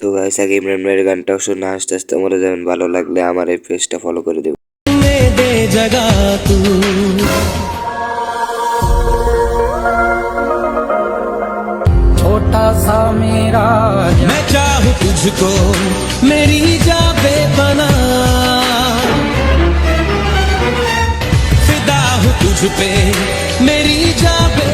তো গাইস আগে ইমরান ভাইয়ের গানটাও শুনে আস্তে আস্তে মরে যাবেন। ভালো লাগলে আমার এই পেজটা ফলো করে দেবেন। दे जगा तू छोटा सा मेरा मैं चाहूँ तुझको मेरी जाबे बना फिदा हूँ तुझ पे मेरी जाबे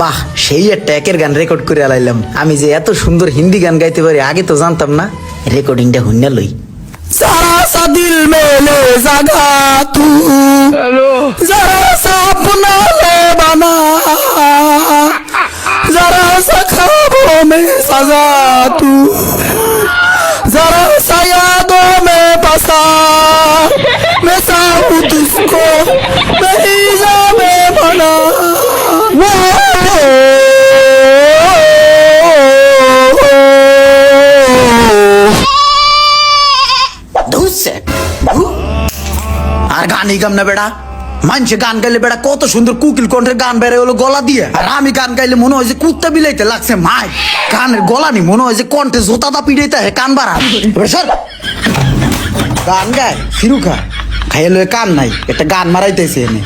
বাহ, সেই একটা একের গান রেকর্ড করে আলাইলাম। আমি যে এত সুন্দর হিন্দি গান গাইতে পারি আগে তো জানতাম না। রেকর্ডিংটা হুন্না লই। সারা সা দিল মে লে জাগা তু, হ্যালো জরা সা अपना ले बना, जरा सा ख्वाबों में सजा तू, जरा सा यादों में बसा, मैं चाहूं तुझको मेरी जाबे बना। আর গানই গাম না বেড়া, মানুষে গান গাইলে বেড়া কত সুন্দর কুকিল কণ্ঠের গান বেড়ে হলো গলা দিয়ে, আর আমি গান গাইলে মনে হয় যে কুত্তা বিলাইতে লাগছে মাই। গানের গলা নি মনে হয় যে কণ্ঠে জোতাদা পিড়াইতে কান বাড়া। গান গায় ফিরু খা খাইলে কান নাই, একটা গান মারাইতেছে এনে।